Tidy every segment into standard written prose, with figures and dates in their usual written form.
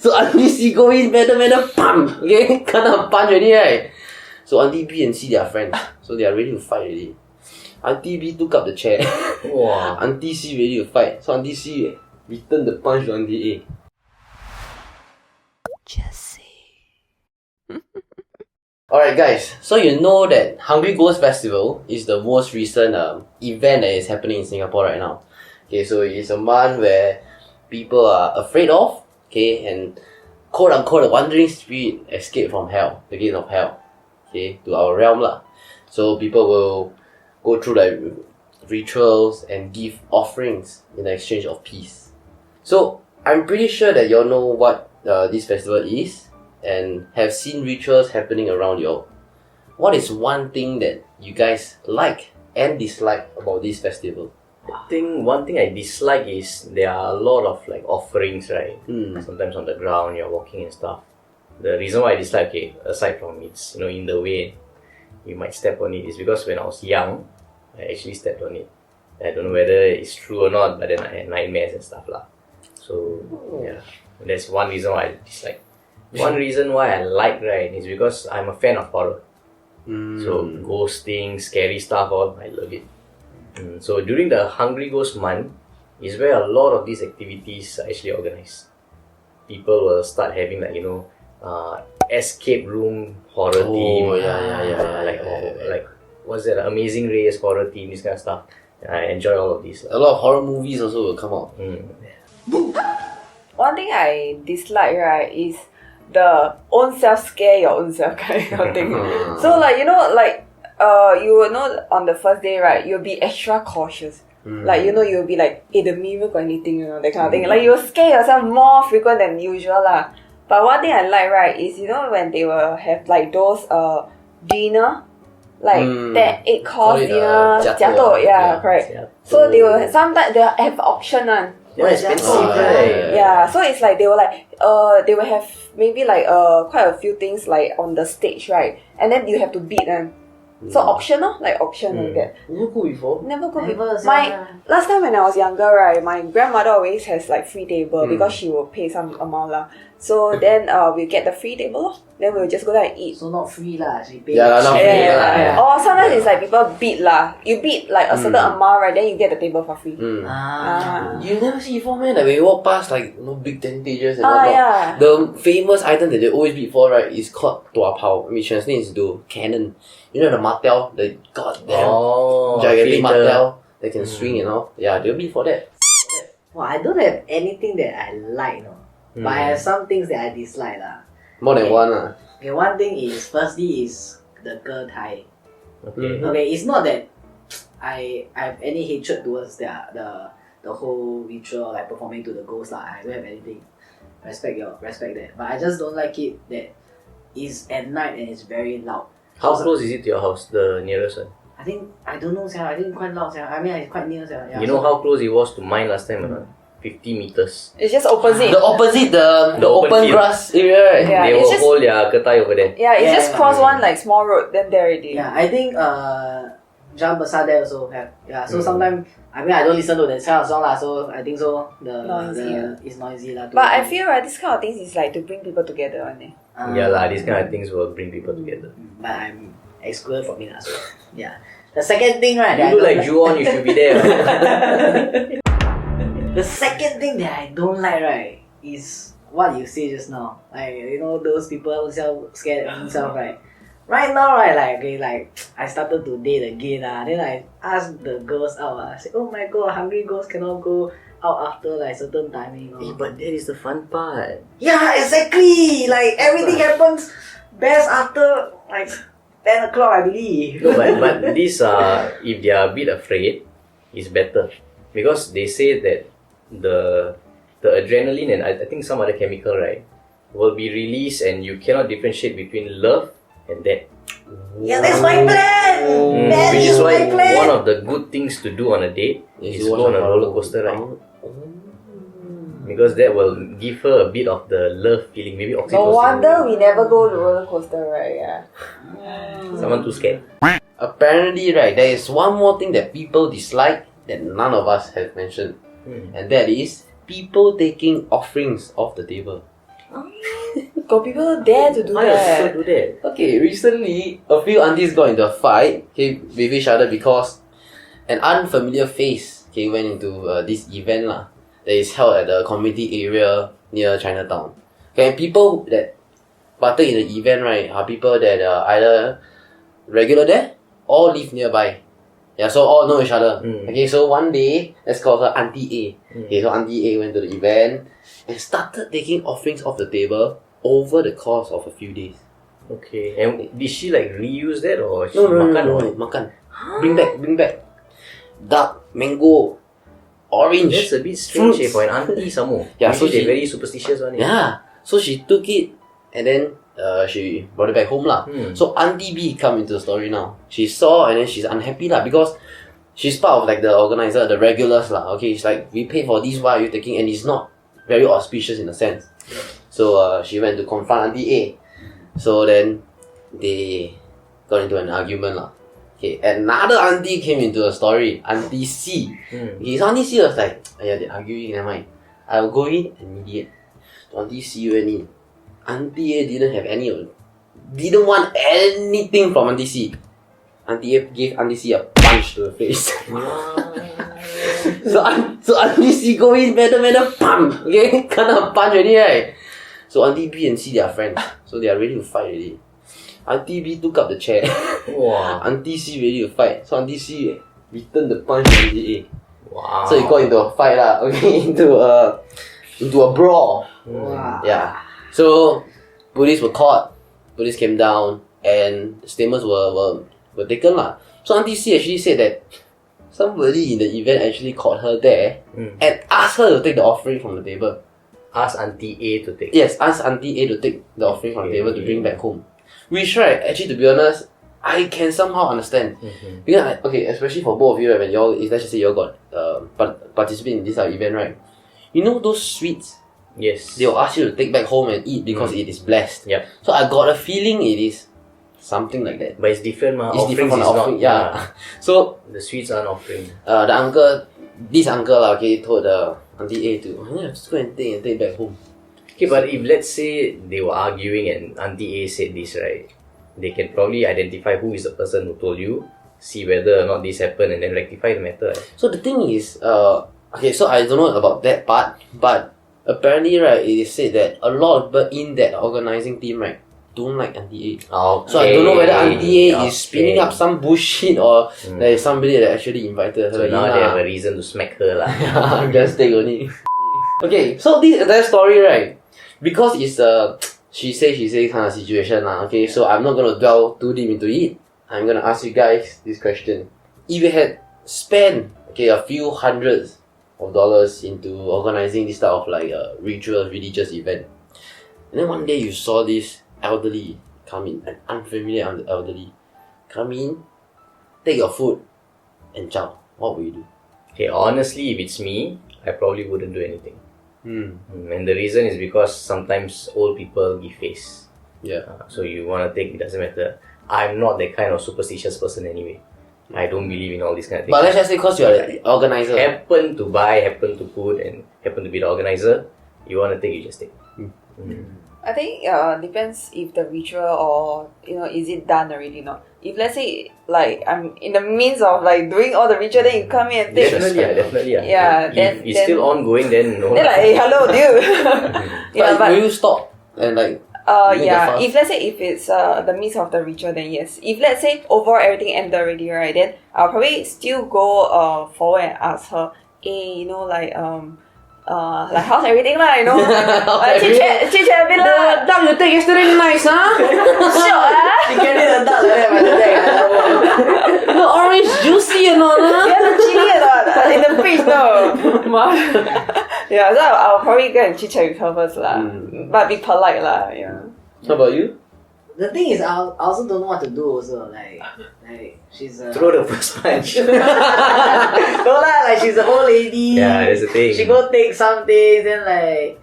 So Auntie C go in, madam, pam! Okay, kena punch already, right? So Auntie B and C, they are friends. So they are ready to fight already. Auntie B took up the chair. Wow. Auntie C ready to fight. So Auntie C returned the punch to Auntie A. Jesse. Alright guys, so you know that Hungry Ghost Festival is the most recent event that is happening in Singapore right now. Okay, so it is a month where people are afraid of, okay, and quote unquote the wandering spirit escape from hell, the gate of hell, okay, to our realm lah. So people will go through like rituals and give offerings in the exchange of peace. So I'm pretty sure that y'all know what this festival is and have seen rituals happening around y'all. What is one thing that you guys like and dislike about this festival? I think one thing I dislike is there are a lot of like offerings, right? Sometimes on the ground you're walking and stuff. The reason why I dislike it, aside from it's in the way you might step on it, is because when I was young, I actually stepped on it. I don't know whether it's true or not, but then I had nightmares and stuff lah. So yeah, that's one reason why I dislike. One reason why I like, right, is because I'm a fan of horror. So ghosting, scary stuff, all I love it. So during the Hungry Ghost month is where a lot of these activities are actually organized. People will start having like escape room horror theme. Like what's that? Amazing Race horror theme, this kind of stuff. I enjoy all of these. A lot of horror movies also will come out. One thing I dislike, right, is the own self scare your own self kind of thing. So like you will know on the first day, right, you'll be extra cautious. Like you'll be like, hey, the mirror got anything, that kind of thing. Like you'll scare yourself more frequent than usual lah. But one thing I like, right, is when they will have like those dinner, like that 8-course dinner, jiatou, yeah, correct. So they will sometimes they have option one. More expensive, right? Yeah, so it's like they will have maybe like quite a few things like on the stage, right? And then you have to bid them. So optional, like that. Never go before? Never go before. Last time when I was younger, right, my grandmother always has like free table because she will pay some amount lah. So then we get the free table lor. Then we'll just go there and eat. So not free lah, she pay. Yeah, not free lah. Or sometimes it's like people bid lah. You bid like a certain amount, right? Then you get the table for free. You never see before, man. Like when you walk past like big tentages and whatnot. Yeah. The famous item that they always bid for, right, is called Tua Pao, which translates into cannon. You know the martel, the goddamn gigantic martel that can swing and all. Yeah, they'll bid for that. Well, I don't have anything that I like, but I have some things that I dislike lah. More than one lah. Okay, one thing is, firstly is the girl tie. Okay. It's not that I have any hatred towards the whole ritual, like performing to the ghost lah. I don't have anything. Respect that. But I just don't like it that it's at night and it's very loud. How close is it to your house, the nearest one? I don't know, I think quite loud, I mean, it's quite near, yeah. You know how close it was to mine last time or not? 50 meters. It's just opposite. The opposite, the open field. Grass area, right? Yeah, they will hold their ketai over there. Yeah, it's just cross one like small road, then there already. Yeah, I think Jalan Besar there also have. Yeah, so sometimes, I mean, I don't listen to that kind of song lah, so I think so it's noisy lah. But I feel right, this kind of things is like to bring people together one day. Yeah lah, these kind of things will bring people together. But I'm excluded from it lah, so yeah. The second thing, right? You look like Ju-on, you should be there. The second thing that I don't like, right, is what you say just now. Like, those people who scared themselves, right? Right now, right, I started to date again, then I asked the girls out, I said, oh my god, hungry ghosts cannot go out after like certain timing. But that is the fun part. Yeah, exactly! Like, everything happens best after like 10 o'clock, I believe. No, but this, if they are a bit afraid, it's better. Because they say that the adrenaline and I think some other chemical, right, will be released and you cannot differentiate between love and death. Yeah, that's my plan! That Which is why my plan! one of the good things to do on a date is go on a roller coaster ride. Because that will give her a bit of the love feeling, maybe oxytocin. No wonder we never go to roller coaster, right? Yeah. Someone too scared. Apparently, right, there is one more thing that people dislike that none of us have mentioned. And that is people taking offerings off the table. got people dare to do Why does that? people do that? Okay, recently a few aunties got into a fight, okay, with each other because an unfamiliar face, okay, went into this event lah that is held at the community area near Chinatown. Okay, and people that partake in the event, right, are people that are either regular there or live nearby. Yeah, so all know each other. Okay, so one day, let's call her Auntie A. Okay, so Auntie A went to the event and started taking offerings off the table over the course of a few days. Okay, and did she like reuse that or she No, makan or makan. Bring back. Dark, mango, orange. That's a bit strange fruits. for an auntie some more. Yeah, so Usually she- they're very superstitious on it. Yeah, so she took it and then she brought it back home lah. So Auntie B come into the story now. She saw and then she's unhappy lah because she's part of like the organizer, the regulars lah. Okay, it's like we paid for this, why are you taking? And it's not very auspicious in a sense. So she went to confront Auntie A. So then they got into an argument lah. Okay, another auntie came into the story, Auntie C. Okay, so Auntie C was like, they're arguing, never mind. I'll go in and mediate. So Auntie C went in. Auntie A didn't want anything from Auntie C. Auntie A gave Auntie C a punch to the face. so Auntie C go in, better, pam! Okay, kena punch already, right? So Auntie B and C, they are friends. So they are ready to fight already. Auntie B took up the chair. Wow. Auntie C ready to fight. So Auntie C returned the punch to Auntie A. Wow. So it got into a fight lah. Okay, into a brawl. Wow. Yeah. So police were caught. Police came down and statements were taken lah. So Auntie C actually said that somebody in the event actually caught her there and asked her to take the offering from the table. Ask Auntie A to take. Yes, asked Auntie A to take the offering from the table to bring back home. Which, right, actually, to be honest, I can somehow understand. Because, okay, especially for both of you, right, when y'all, let's just say y'all got participate in this event, right? You know those sweets? Yes. They'll ask you to take back home and eat because it is blessed. Yep. So I got a feeling it is something like that. But it's different, ma. It's different from the Offerings offering, is yeah. not, So, the sweets aren't offering. this uncle, okay, told Auntie A to, just go and take back home. Okay, but if let's say they were arguing and Auntie A said this, right, they can probably identify who is the person who told you, see whether or not this happened, and then rectify the matter. So the thing is, okay, so I don't know about that part, but apparently, right, it is said that a lot of people in that organizing team, right, don't like Auntie A. Okay. So I don't know whether Auntie A is spinning up some bullshit or there is somebody that actually invited her. So now they have a reason to smack her lah. Just take only. Okay, so this entire story, right, because it's a she say kind of situation lah. Okay, so I'm not gonna dwell too deep into it. I'm gonna ask you guys this question: if you had spent a few hundreds of dollars into organizing this type of like a ritual religious event, and then one day you saw this elderly come in, an unfamiliar elderly come in, take your food, and chow, what will you do? Okay, honestly, if it's me, I probably wouldn't do anything. And the reason is because sometimes old people give face. Yeah. So you want to take, it doesn't matter. I'm not that kind of superstitious person anyway. I don't believe in all these kind of things. But let's just say because you're the organizer. Happen to buy, happen to put, and happen to be the organizer, you want to take, you just take. I think depends if the ritual or is it done already or not. If let's say like I'm in the means of like doing all the ritual, then you come in and take. Definitely. Yeah, If then it's still ongoing, then no. Then like, hey, hello, dude. But will you stop and like? Yeah. If let's say if it's the means of the ritual, then yes. If let's say overall everything ended already, right? Then I'll probably still go forward and ask her, hey, like how's everything lah, chit chat a bit lah. The duck you take yesterday nice, huh? Sure, You can eat the duck like that, but the duck, The orange juicy or not? Yeah, the chili or not? In the fridge, no. Yeah, so I'll probably go and chit chat with her first lah. But be polite lah, yeah. How about you? The thing is, I also don't know what to do also. Like she's a... Throw the first punch. No lah, like she's an old lady. Yeah, that's the thing. She go take some things, then like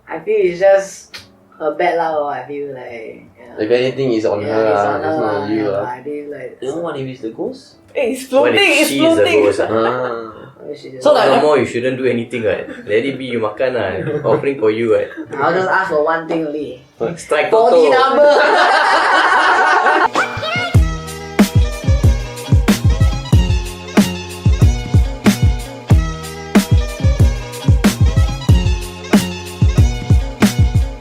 I feel it's just her bad luck or I feel like If anything, it's on her. it's lah. on her It's not lah, on you. yeah, lah. I feel like You know what if it's the ghost? It's What floating, if it's she is the floating. ghost? she just, So like- No more, you shouldn't do anything, right? Let it be, you makan lah. Offering for you, right? I'll just ask for one thing only. Strike Body Toto. number.